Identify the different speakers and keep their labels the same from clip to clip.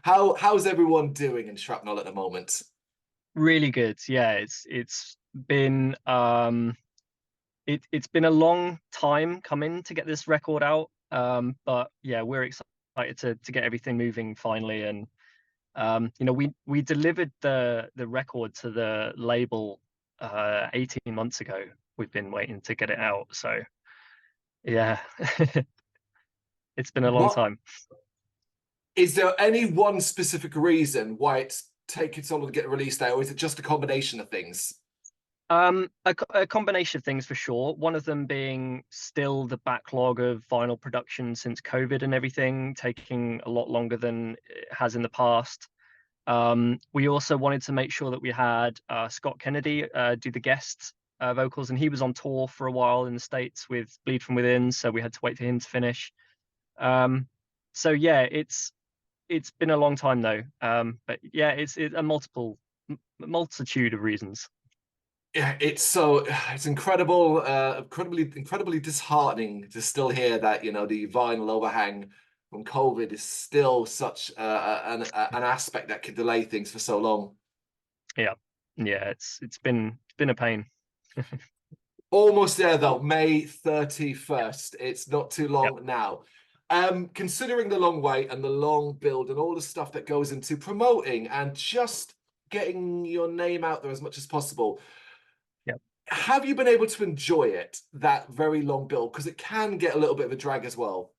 Speaker 1: How's everyone doing in Shrapnel at the moment?
Speaker 2: Really good. Yeah, it's been it's been a long time coming to get this record out. But yeah, we're excited to get everything moving finally. And we delivered the record to the label 18 months ago. We've been waiting to get it out. So yeah, it's been a long
Speaker 1: What
Speaker 2: time.
Speaker 1: is there any one specific reason why it's taking so long to get released out, or is it just a combination of things?
Speaker 2: A combination of things for sure. One of them being still the backlog of vinyl production since COVID and everything, taking a lot longer than it has in the past. We also wanted to make sure that we had Scott Kennedy do the guest vocals, and he was on tour for a while in the States with Bleed From Within, so we had to wait for him to finish. Um, so yeah, it's been a long time though. But yeah, it's a multitude of reasons.
Speaker 1: Yeah, it's incredible, incredibly disheartening to still hear that the vinyl overhang from COVID is still such an aspect that could delay things for so long.
Speaker 2: Yeah, yeah, it's been a pain.
Speaker 1: Almost there though, May 31st. It's not too
Speaker 2: Yeah.
Speaker 1: long now. Considering the long wait and the long build and all the stuff that goes into promoting and just getting your name out there as much as possible,
Speaker 2: Yeah.
Speaker 1: have you been able to enjoy it, that very long build? Because it can get a little bit of a drag as well.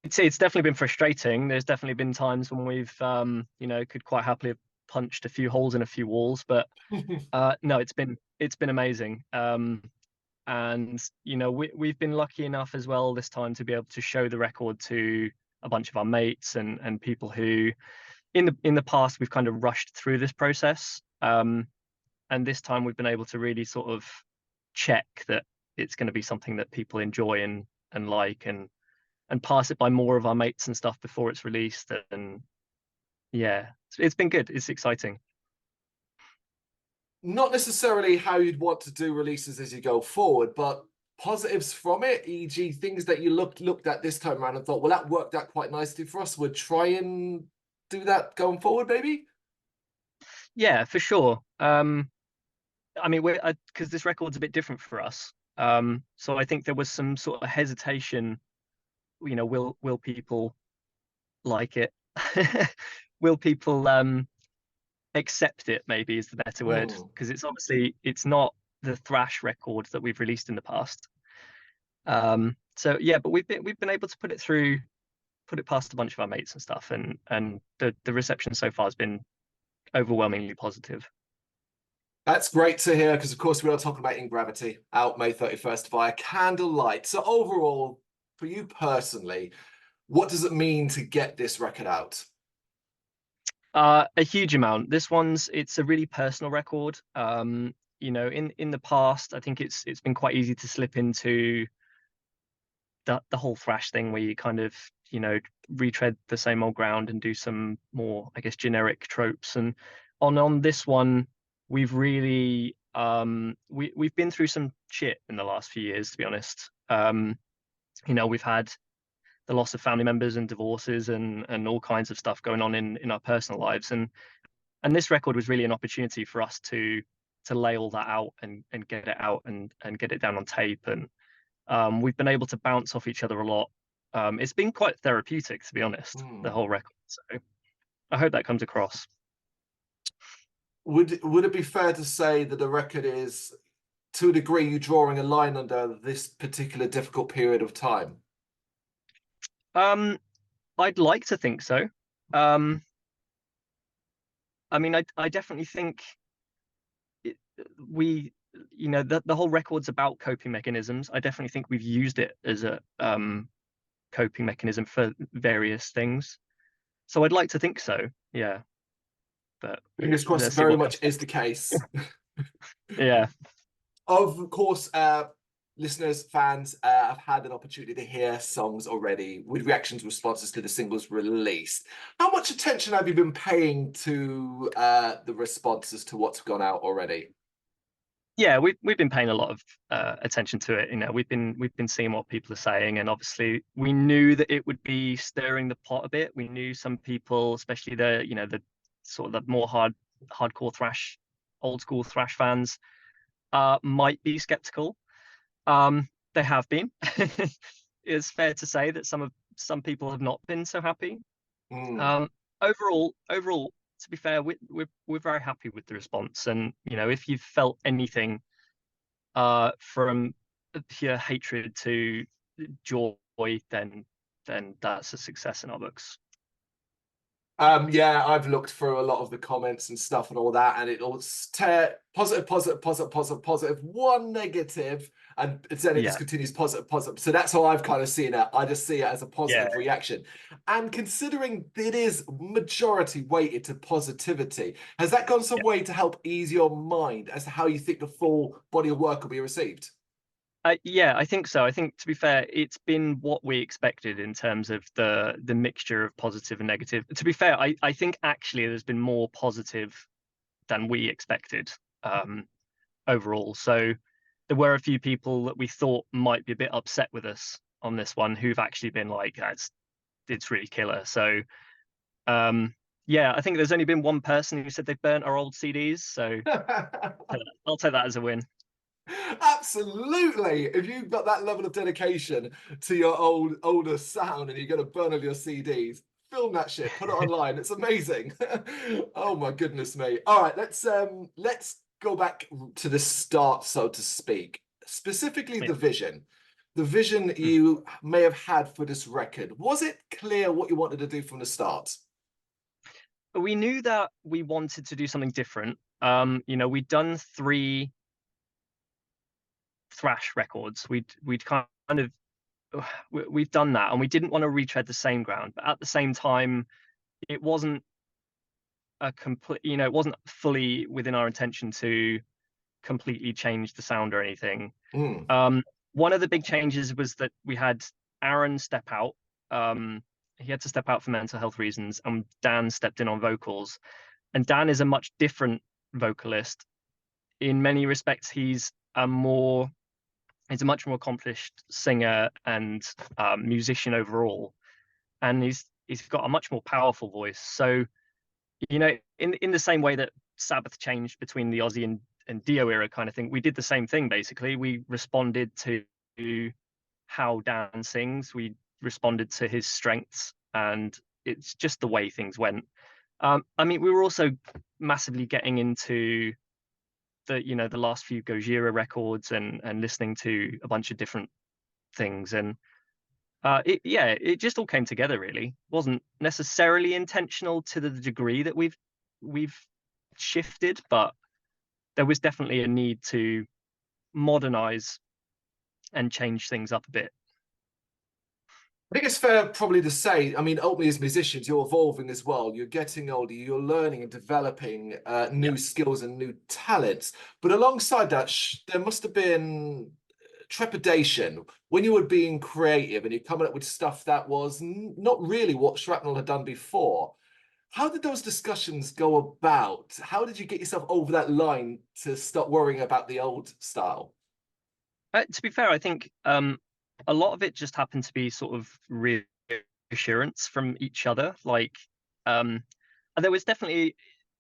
Speaker 2: It's definitely been frustrating. There's definitely been times when we've could quite happily have punched a few holes in a few walls, but no, it's been amazing. And we've been lucky enough as well this time to be able to show the record to a bunch of our mates and people who in the past we've kind of rushed through this process. And this time we've been able to really sort of check that it's going to be something that people enjoy and like and pass it by more of our mates and stuff before it's released. And yeah, it's been good. It's exciting.
Speaker 1: Not necessarily how you'd want to do releases as you go forward, but positives from it, e.g., things that you looked at this time around and thought, well, that worked out quite nicely for us. We'll try and do that going forward, maybe.
Speaker 2: Yeah, for sure. I mean, we're because this record's a bit different for us. So I think there was some sort of hesitation. Will people like it? Will people accept it? Maybe is the better word,
Speaker 1: Hmm.
Speaker 2: because it's not the thrash record that we've released in the past. So yeah, but we've been able to put it past a bunch of our mates and stuff, and the reception so far has been overwhelmingly positive.
Speaker 1: That's great to hear because, of course, we are talking about In Gravity out May 31st via Candlelight. So, overall, for you personally, what does it mean to get this record out?
Speaker 2: A huge amount. It's a really personal record. In the past, I think it's been quite easy to slip into the whole thrash thing where you kind of, retread the same old ground and do some more, I guess, generic tropes. And on this one, we've really we've been through some shit in the last few years, to be honest. We've had the loss of family members and divorces and all kinds of stuff going on in our personal lives. And this record was really an opportunity for us to lay all that out and get it out and get it down on tape. And we've been able to bounce off each other a lot. It's been quite therapeutic, to be honest, the
Speaker 1: Hmm.
Speaker 2: whole record. So I hope that comes across.
Speaker 1: Would it be fair to say that the record is, to a degree, you drawing a line under this particular difficult period of time?
Speaker 2: Um, I'd like to think so. Um, I mean, I definitely think it, we, the whole record's about coping mechanisms. I definitely think we've used it as a coping mechanism for various things. So I'd like to think so. Yeah, but
Speaker 1: Fingers crossed, it
Speaker 2: let's see
Speaker 1: very
Speaker 2: what comes
Speaker 1: much is the case.
Speaker 2: next. Yeah.
Speaker 1: Of course, listeners, fans have had an opportunity to hear songs already with reactions, responses to the singles released. How much attention have you been paying to the responses to what's gone out already?
Speaker 2: Yeah, we've been paying a lot of attention to it. You know, we've been seeing what people are saying, and obviously we knew that it would be stirring the pot a bit. We knew some people, especially the sort of the more hardcore thrash, old school thrash fans, might be skeptical. They have been. It's fair to say that some people have not been so happy.
Speaker 1: Mm.
Speaker 2: Um, overall, to be fair, we're very happy with the response. And you know, if you've felt anything from pure hatred to joy, then that's a success in our books.
Speaker 1: Yeah, I've looked through a lot of the comments and stuff and all that, and it all positive, positive, positive, positive, positive, one negative, and then it just
Speaker 2: Yeah,
Speaker 1: continues positive, positive. So that's how I've kind of seen it. I just see it as a
Speaker 2: yeah,
Speaker 1: positive reaction. And considering it is majority weighted to positivity, has that gone some
Speaker 2: yeah.
Speaker 1: way to help ease your mind as to how you think the full body of work will be received?
Speaker 2: Yeah, I think so. I think, to be fair, it's been what we expected in terms of the mixture of positive and negative. To be fair, I think actually there's been more positive than we expected um, overall. So there were a few people that we thought might be a bit upset with us on this one who've actually been like, it's really killer. So um, yeah, I think there's only been one person who said they've burnt our old CDs. So I'll take that as a win.
Speaker 1: Absolutely. If you've got that level of dedication to your older sound and you're going to burn all your CDs, film that shit, put it online. It's amazing. Oh my goodness me. All right, let's go back to the start, so to speak. Specifically
Speaker 2: Yeah.
Speaker 1: the vision. The vision
Speaker 2: Mm.
Speaker 1: you may have had for this record. Was it clear what you wanted to do from the start?
Speaker 2: We knew that we wanted to do something different. You know, we'd done 3 thrash records. We'd kind of we've done that, and we didn't want to retread the same ground. But at the same time, it wasn't a complete. You know, it wasn't fully within our intention to completely change the sound or anything.
Speaker 1: Mm.
Speaker 2: One of the big changes was that we had Aaron step out. He had to step out for mental health reasons, and Dan stepped in on vocals. And Dan is a much different vocalist. In many respects, he's a much more accomplished singer and musician overall, and he's got a much more powerful voice. So you know, in the same way that Sabbath changed between the Ozzy and Dio era kind of thing, we did the same thing basically. We responded to how Dan sings, we responded to his strengths, and it's just the way things went. I mean, we were also massively getting into the last few Gojira records and listening to a bunch of different things, and it just all came together really. It wasn't necessarily intentional to the degree that we've shifted, but there was definitely a need to modernize and change things up a bit.
Speaker 1: I think it's fair probably to say, I mean, ultimately as musicians, you're evolving as well. You're getting older, you're learning and developing
Speaker 2: Yeah.
Speaker 1: new skills and new talents. But alongside that, there must have been trepidation when you were being creative and you're coming up with stuff that was not really what Shrapnel had done before. How did those discussions go about? How did you get yourself over that line to stop worrying about the old style?
Speaker 2: To be fair, I think a lot of it just happened to be sort of reassurance from each other. Like, and there was definitely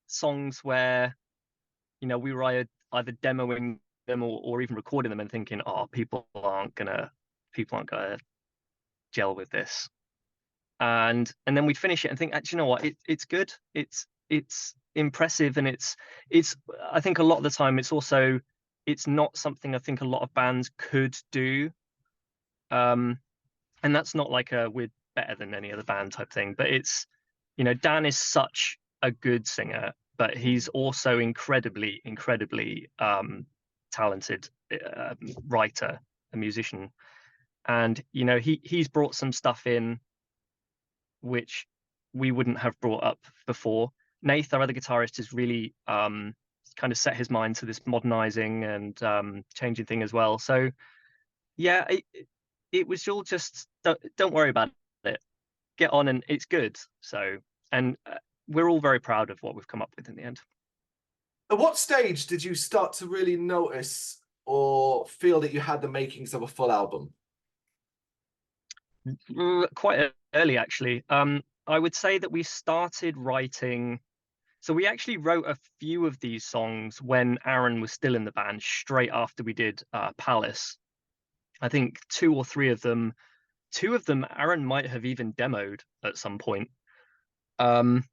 Speaker 2: songs where we were either demoing them or even recording them and thinking, oh, people aren't gonna gel with this, and then we'd finish it and think, actually, you know what, it's good, it's impressive, and it's I think a lot of the time it's not something I think a lot of bands could do, and that's not like a we're better than any other band type thing, but it's Dan is such a good singer, but he's also incredibly talented writer, a musician, and he's brought some stuff in which we wouldn't have brought up before. Nath, our other guitarist, has really kind of set his mind to this modernizing and changing thing as well. So yeah, it was all just don't worry about it. Get on, and it's good. So, and we're all very proud of what we've come up with in the end.
Speaker 1: At what stage did you start to really notice or feel that you had the makings of a full album?
Speaker 2: Quite early, actually. I would say that we started writing. So we actually wrote a few of these songs when Aaron was still in the band, straight after we did Palace. I think two or three of them, two of them, Aaron might have even demoed at some point. Um,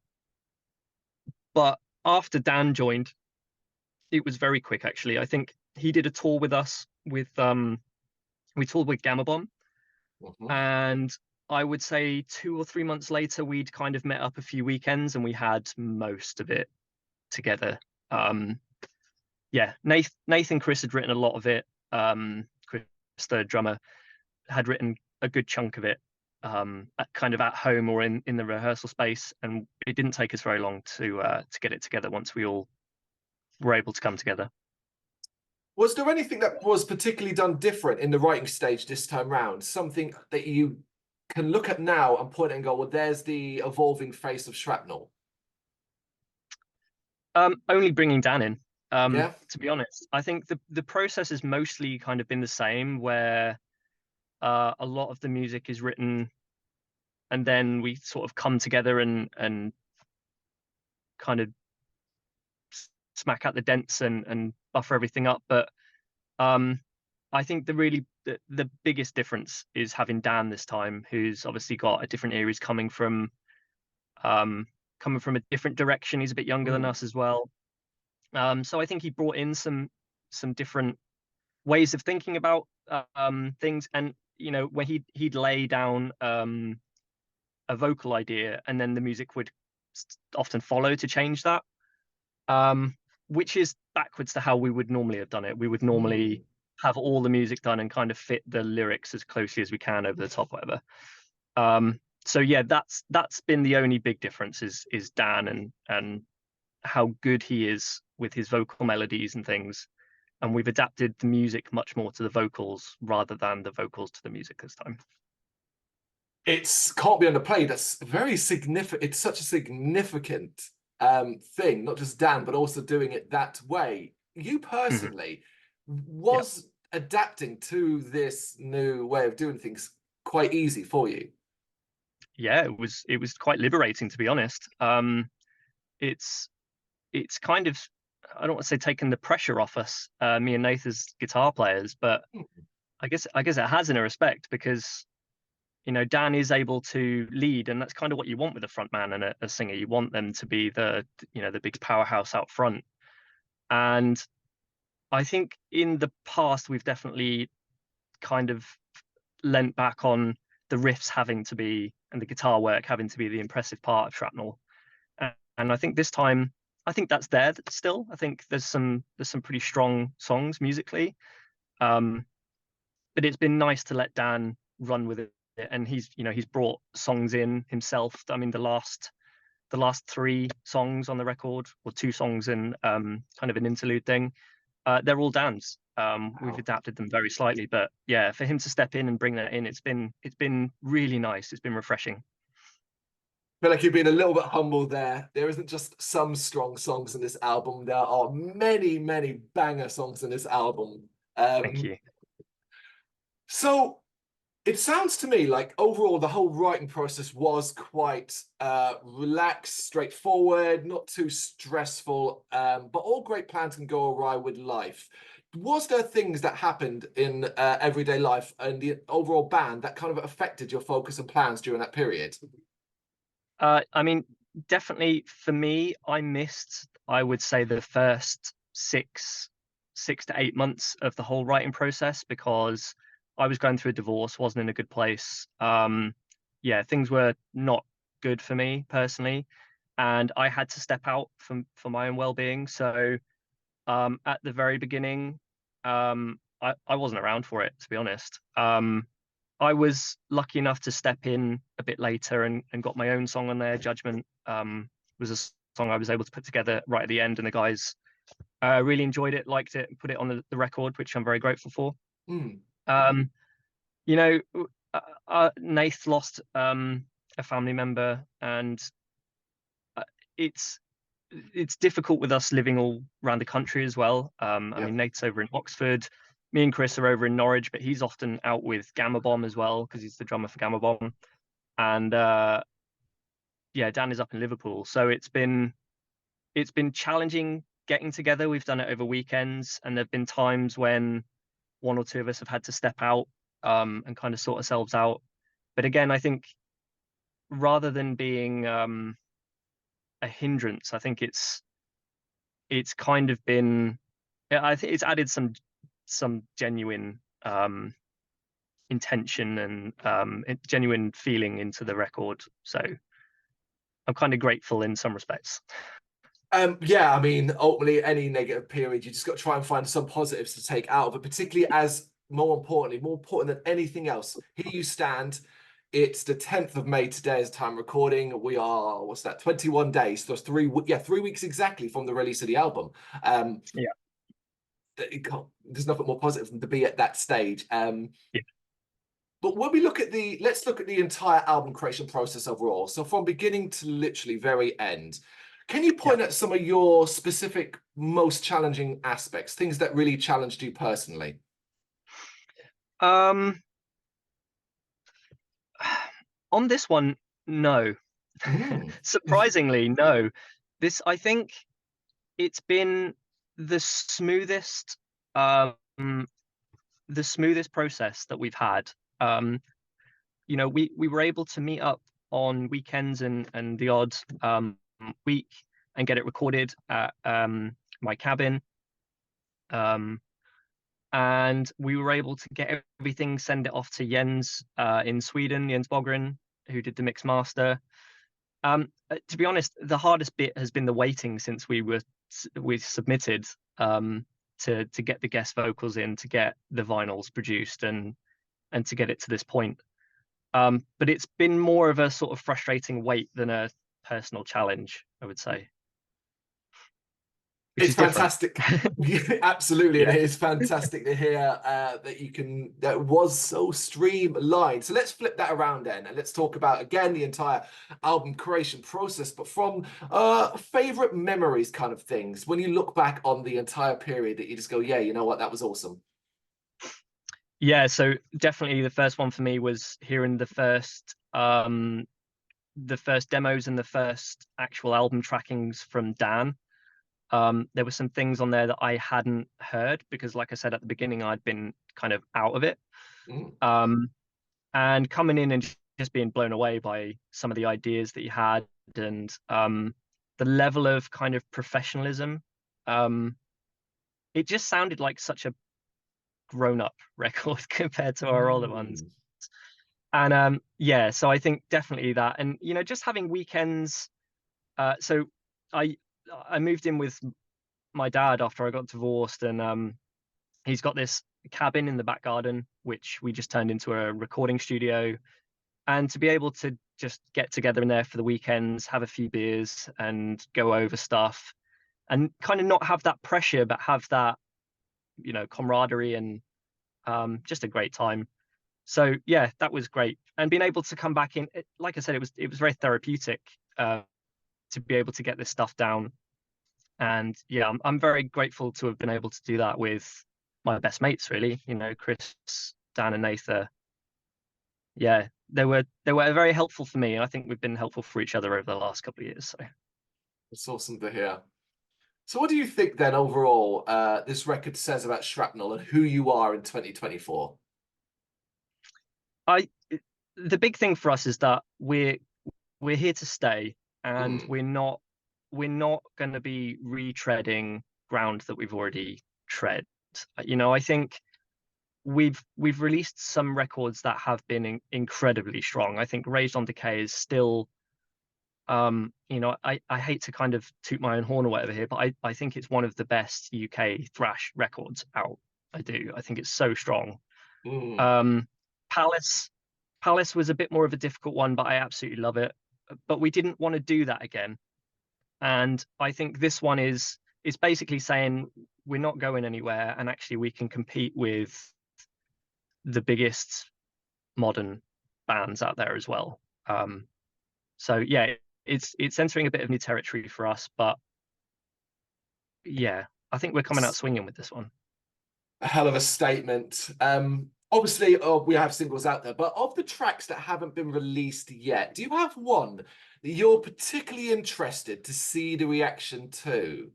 Speaker 2: but after Dan joined, it was very quick actually. I think he did a tour with us with we toured with Gamma Bomb,
Speaker 1: Mhm.
Speaker 2: and I would say 2 or 3 months later we'd kind of met up a few weekends and we had most of it together. Yeah, Nathan Chris had written a lot of it. Chris, the drummer, had written a good chunk of it, kind of at home or in the rehearsal space, and it didn't take us very long to get it together once we all were able to come together.
Speaker 1: Was there anything that was particularly done different in the writing stage this time round? Something that you can look at now and point and go, well, there's the evolving face of Shrapnel.
Speaker 2: Only bringing Dan in.
Speaker 1: Yeah.
Speaker 2: To be honest, I think the process has mostly kind of been the same, where a lot of the music is written, and then we sort of come together and kind of smack out the dents and buffer everything up. But I think the biggest difference is having Dan this time, who's obviously got a different ear. He's um, coming from a different direction. He's a bit younger than
Speaker 1: Mm.
Speaker 2: us as well. So I think he brought in some different ways of thinking about things, and when he'd lay down a vocal idea, and then the music would often follow to change that, um, which is backwards to how we would normally have done it. We would normally
Speaker 1: Mm.
Speaker 2: have all the music done and kind of fit the lyrics as closely as we can over the top, whatever. So yeah, that's been the only big difference is Dan and how good he is with his vocal melodies and things. And we've adapted the music much more to the vocals rather than the vocals to the music this time.
Speaker 1: It's can't be underplayed. That's very significant. It's such a significant thing, not just Dan, but also doing it that way. You
Speaker 2: Mhm.
Speaker 1: personally,
Speaker 2: Yeah,
Speaker 1: was adapting to this new way of doing things quite easy for you?
Speaker 2: yeah, it was quite liberating, to be honest. It's it's kind of, I don't want to say taken the pressure off us, me and Nath as guitar players, but I guess it has in a respect, because Dan is able to lead, and that's kind of what you want with a front man and a singer. You want them to be the big powerhouse out front. And I think in the past we've definitely kind of lent back on the riffs having to be, and the guitar work having to be, the impressive part of Shrapnel. And I think this time, I think that's there still. I think there's some pretty strong songs musically, um, but it's been nice to let Dan run with it. And he's brought songs in himself. I mean, the last three songs on the record, or two songs and kind of an interlude thing, they're all Dan's. We've
Speaker 1: Wow.
Speaker 2: adapted them very slightly, but yeah, for him to step in and bring that in, it's been really nice. It's been refreshing.
Speaker 1: Feel like you've been a little bit humble there. There isn't just some strong songs in this album. There are many, many banger songs in this album.
Speaker 2: Thank
Speaker 1: Um,
Speaker 2: you.
Speaker 1: so it sounds to me like overall the whole writing process was quite relaxed, straightforward, not too stressful, but all great plans can go awry with life. Was there things that happened in everyday life and the overall band that kind of affected your focus and plans during that period?
Speaker 2: I mean, definitely for me, I would say, the first 6 to 8 months of the whole writing process, because I was going through a divorce, wasn't in a good place. Yeah, things were not good for me personally, and I had to step out for my own well-being. So at the very beginning, I wasn't around for it, to be honest. I was lucky enough to step in a bit later and got my own song on there. Judgment was a song I was able to put together right at the end, and the guys really enjoyed it, liked it, and put it on the record, which I'm very grateful for.
Speaker 1: Hmm.
Speaker 2: Um, you know, Nath lost a family member, and it's it's difficult with us living all around the country as well. I
Speaker 1: Yeah.
Speaker 2: mean, Nate's over in Oxford. Me and Chris are over in Norwich, but he's often out with Gamma Bomb as well because he's the drummer for Gamma Bomb. And yeah, Dan is up in Liverpool. So it's been challenging getting together. We've done it over weekends, and there've been times when one or two of us have had to step out and kind of sort ourselves out. But again, I think rather than being a hindrance, I think it's kind of been, I think it's added some genuine intention and genuine feeling into the record. So I'm kind of grateful in some respects.
Speaker 1: Yeah, I mean, ultimately, any negative period, you just got to try and find some positives to take out of it, particularly as more important than anything else. Here you stand. It's the 10th of May today as time recording. We are, what's that, 21 days. So it's 3 weeks exactly from the release of the album.
Speaker 2: Yeah.
Speaker 1: There's nothing more positive than to be at that stage.
Speaker 2: Yeah.
Speaker 1: But when we look at let's look at the entire album creation process overall. So from beginning to literally very end, can you
Speaker 2: Yeah.
Speaker 1: point at some of your specific, most challenging aspects, things that really challenged you personally?
Speaker 2: Um, on this one, no.
Speaker 1: Mm.
Speaker 2: Surprisingly, no. This, I think, it's been the smoothest, um, the smoothest process that we've had. Um, you know, we were able to meet up on weekends and the odd week and get it recorded at my cabin. And we were able to get everything, send it off to Jens in Sweden, Jens Bogren, who did the mix master. To be honest, the hardest bit has been the waiting since we submitted to get the guest vocals in, to get the vinyls produced, and to get it to this point. But it's been more of a sort of frustrating wait than a personal challenge, I would say, which
Speaker 1: It's
Speaker 2: is different.
Speaker 1: fantastic. Absolutely. And
Speaker 2: Yeah,
Speaker 1: it is fantastic to hear that was so streamlined. So let's flip that around then. And let's talk about, again, the entire album creation process, but from favorite memories kind of things. When you look back on the entire period that you just go, yeah, you know what, that was awesome.
Speaker 2: yeah. So definitely the first one for me was hearing the first demos and the first actual album trackings from Dan. There were some things on there that I hadn't heard because, like I said at the beginning, I'd been kind of out of it.
Speaker 1: Mm.
Speaker 2: And coming in and just being blown away by some of the ideas that he had, and the level of kind of professionalism. It just sounded like such a grown-up record compared to our older ones.
Speaker 1: Mm.
Speaker 2: And yeah, so I think definitely that. And you know, just having weekends. So I I moved in with my dad after I got divorced, and he's got this cabin in the back garden, which we just turned into a recording studio. And to be able to just get together in there for the weekends, have a few beers, and go over stuff, and kind of not have that pressure, but have that, you know, camaraderie and just a great time. So yeah, that was great. And being able to come back in, like I said, it was very therapeutic to be able to get this stuff down. And yeah, I'm very grateful to have been able to do that with my best mates, really. You know, Chris, Dan, and Nathan. Yeah, they were very helpful for me, and I think we've been helpful for each other over the last couple of years. So
Speaker 1: It's awesome to hear. So what do you think then overall this record says about Shrapnel and who you are in 2024?
Speaker 2: I the big thing for us is that we're here to stay, and
Speaker 1: Mm.
Speaker 2: we're not going to be retreading ground that we've already tread. You know, I think we've released some records that have been incredibly strong. I think Raised on Decay is still, you know, I hate to kind of toot my own horn or whatever here, but I think it's one of the best UK thrash records out. I do. I think it's so strong.
Speaker 1: Mm.
Speaker 2: Um, Palace Palace was a bit more of a difficult one, but I absolutely love it. But we didn't want to do that again. And I think this one is basically saying we're not going anywhere, and actually we can compete with the biggest modern bands out there as well. So yeah, it's entering a bit of new territory for us, but yeah, I think we're coming out swinging with this one.
Speaker 1: A hell of a statement. Obviously, we have singles out there, but of the tracks that haven't been released yet, do you have one that you're particularly interested to see the reaction to?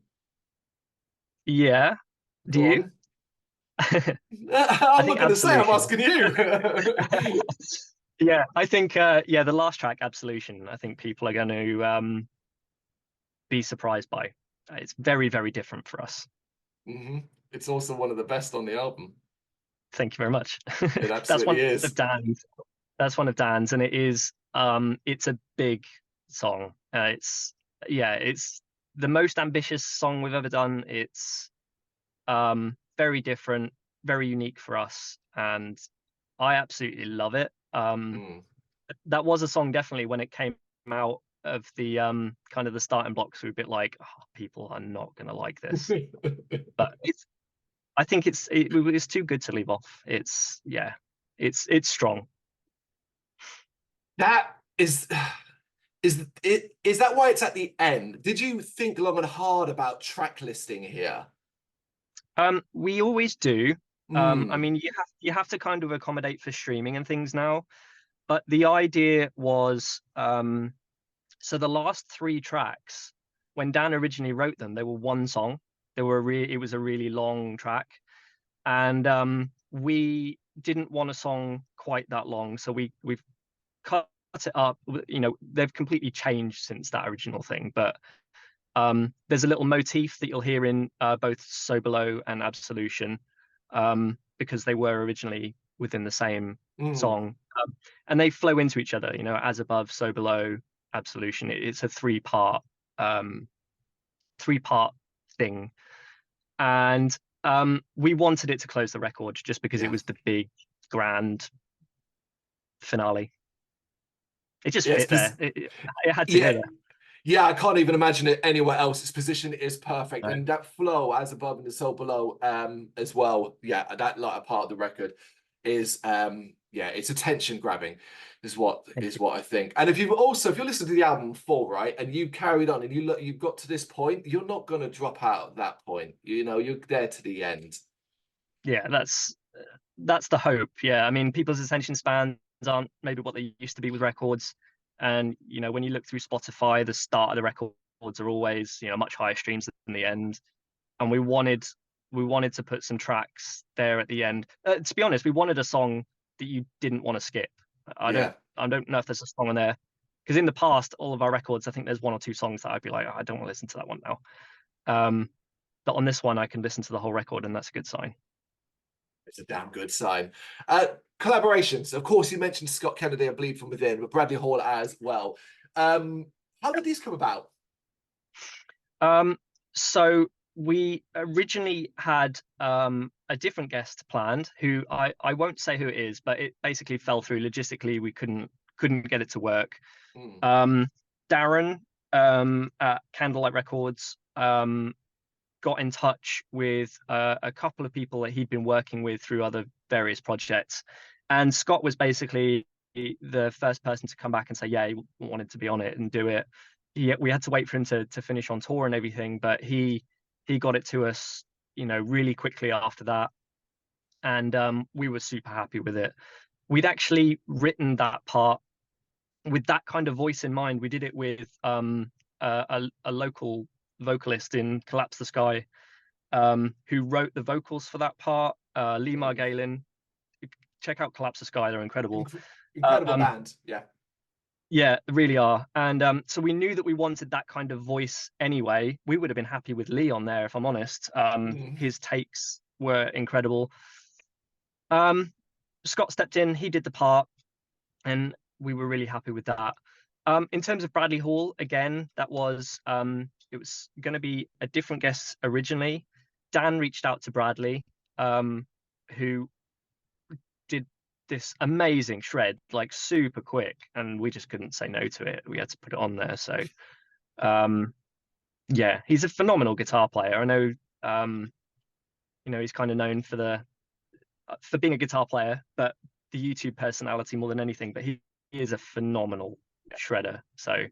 Speaker 2: Yeah. Do
Speaker 1: Go
Speaker 2: you?
Speaker 1: on.
Speaker 2: I
Speaker 1: I'm not
Speaker 2: think
Speaker 1: going to say, I'm
Speaker 2: Absolution.
Speaker 1: asking you.
Speaker 2: Yeah, I think yeah, the last track, Absolution, I think people are going to be surprised by. It's very, very different for us.
Speaker 1: It's also one of the best on the album.
Speaker 2: Thank you very much.
Speaker 1: It
Speaker 2: That's
Speaker 1: absolutely
Speaker 2: one of
Speaker 1: is.
Speaker 2: Dan's. That's one of Dan's, and it is it's a big song. It's yeah, it's the most ambitious song we've ever done. It's very different, very unique for us, and I absolutely love it.
Speaker 1: Mm.
Speaker 2: That was a song definitely when it came out of the kind of the starting blocks. We were a bit like, oh, people are not gonna like this, but I think it's too good to leave off. It's yeah, it's strong.
Speaker 1: That is that why it's at the end? Did you think long and hard about track listing here?
Speaker 2: We always do. I
Speaker 1: Mm.
Speaker 2: mean, you have to kind of accommodate for streaming and things now, but the idea was so the last three tracks, when Dan originally wrote them, they were one song. It was a really long track, and we didn't want a song quite that long, so we've cut it up. You know, they've completely changed since that original thing, but there's a little motif that you'll hear in both So Below and Absolution, because they were originally within the same
Speaker 1: Mm.
Speaker 2: song, and they flow into each other. You know, as above, so below, Absolution. It's a um, three part thing, and we wanted it to close the record just because it
Speaker 1: Yeah.
Speaker 2: was the big grand finale. It just
Speaker 1: Yes,
Speaker 2: fit there. It had to go
Speaker 1: yeah.
Speaker 2: there.
Speaker 1: Yeah, I can't even imagine it anywhere else. Its position is perfect,
Speaker 2: No.
Speaker 1: and that flow as above and so below, as well. Yeah, that latter part of the record is, yeah, it's attention grabbing,
Speaker 2: Thank
Speaker 1: is
Speaker 2: you.
Speaker 1: what I think. And if you're listening to the album full, right, and you carried on and you've got to this point, you're not gonna drop out at that point. You know, you're there to the end.
Speaker 2: Yeah, that's the hope. Yeah, I mean, people's attention spans aren't maybe what they used to be with records, and you know, when you look through Spotify, the start of the records are always much higher streams than the end, and we wanted to put some tracks there at the end. To be honest, we wanted a song that you didn't want to skip.
Speaker 1: Yeah.
Speaker 2: I don't know if there's a song on there because in the past, all of our records, I think there's one or two songs that I'd be like, "Oh, I don't want to listen to that one now." Um, but on this one, I can listen to the whole record, and that's a good sign.
Speaker 1: It's a damn good sign. Collaborations. Of course, you mentioned Scott Kennedy and Bleed From Within, but Bradley Hall as well. How did these come about?
Speaker 2: So we originally had a different guest planned who I won't say who it is, but it basically fell through logistically. We couldn't get it to work.
Speaker 1: Mm.
Speaker 2: Darren at Candlelight Records got in touch with a couple of people that he'd been working with through other various projects, and Scott was basically the first person to come back and say, yeah, he wanted to be on it and do it. We had to wait for him to finish on tour and everything, but he got it to us, really quickly after that, and we were super happy with it. We'd actually written that part with that kind of voice in mind. We did it with a local vocalist in Collapse the Sky, who wrote the vocals for that part, Lee
Speaker 1: Mm.
Speaker 2: Margalen. Check out Collapse the Sky; they're incredible.
Speaker 1: Incredible
Speaker 2: Um,
Speaker 1: band. Yeah.
Speaker 2: yeah, they really are. And so we knew that we wanted that kind of voice anyway. We would have been happy with Lee on there, if I'm honest.
Speaker 1: Mm.
Speaker 2: His takes were incredible. Um, Scott stepped in; he did the part, and we were really happy with that. In terms of Bradley Hall, again, it was going to be a different guest originally. Dan reached out to Bradley, who did this amazing shred, like super quick, and we just couldn't say no to it. We had to put it on there. So, yeah, he's a phenomenal guitar player. I know, he's kind of known for being a guitar player, but the YouTube personality more than anything. But he is a phenomenal shredder. So,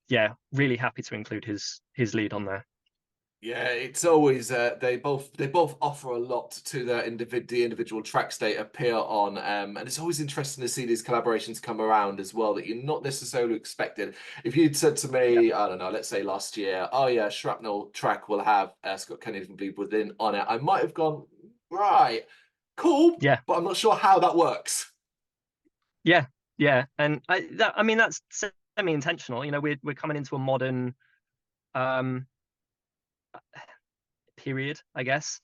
Speaker 2: yeah, really happy to include his lead on there.
Speaker 1: Yeah, it's always they both offer a lot to the individual tracks they appear on, and it's always interesting to see these collaborations come around as well that you're not necessarily expected. If you'd said to
Speaker 2: Yeah.
Speaker 1: me, I don't know, let's say last year, oh yeah, Shrapnel track will have Scott Kennedy from Bleed Within on it, I might have gone right, cool,
Speaker 2: Yeah.
Speaker 1: but I'm not sure how that works.
Speaker 2: Yeah. Yeah. And I mean, that's semi-intentional. You know, we're coming into a modern um period, I guess.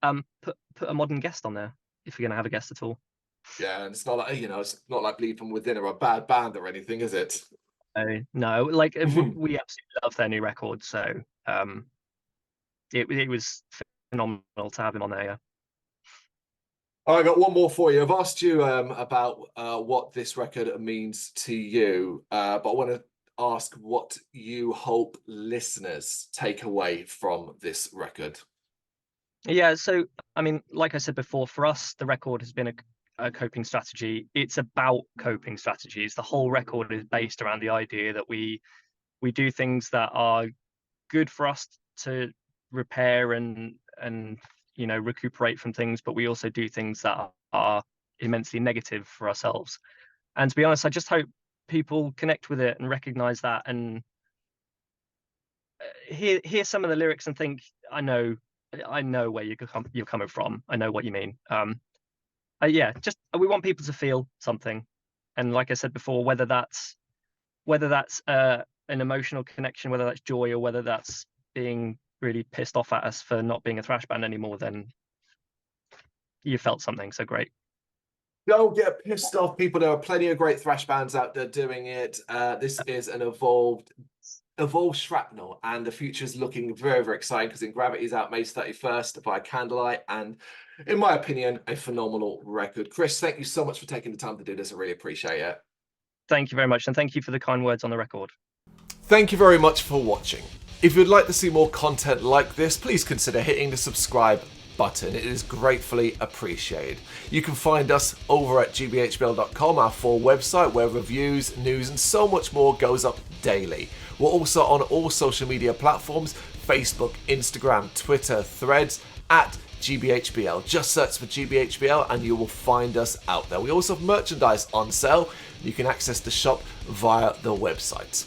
Speaker 2: Put a modern guest on there if you're gonna have a guest at all.
Speaker 1: Yeah, and it's not like it's not like Bleed from Within or a bad band or anything, is it?
Speaker 2: No, like we absolutely love their new record, so um, it was phenomenal to have him on there. Yeah.
Speaker 1: I got one more for you. I've asked you about what this record means to you, but I want to ask what you hope listeners take away from this record.
Speaker 2: Yeah, so I mean, like I said before, for us, the record has been a coping strategy. It's about coping strategies. The whole record is based around the idea that we do things that are good for us to repair and recuperate from things, but we also do things that are immensely negative for ourselves. And to be honest, I just hope people connect with it and recognize that and hear some of the lyrics and think, I know where you're coming from. I know what you mean. Yeah, just we want people to feel something, and like I said before, whether that's an emotional connection, whether that's joy, or whether that's being really pissed off at us for not being a thrash band anymore, then you felt something. So great.
Speaker 1: Don't get pissed off, people. There are plenty of great thrash bands out there doing it. This is an evolved Shrapnel, and the future is looking very, very exciting because In Gravity's out May 31st via Candlelight, and in my opinion, a phenomenal record. Chris, thank you so much for taking the time to do this. I really appreciate it.
Speaker 2: Thank you very much, and thank you for the kind words on the record.
Speaker 1: Thank you very much for watching. If you'd like to see more content like this, please consider hitting the subscribe button. It is gratefully appreciated. You can find us over at gbhbl.com, our full website where reviews, news and so much more goes up daily. We're also on all social media platforms: Facebook, Instagram, Twitter, Threads, at GBHBL. Just search for GBHBL and you will find us out there. We also have merchandise on sale. You can access the shop via the website.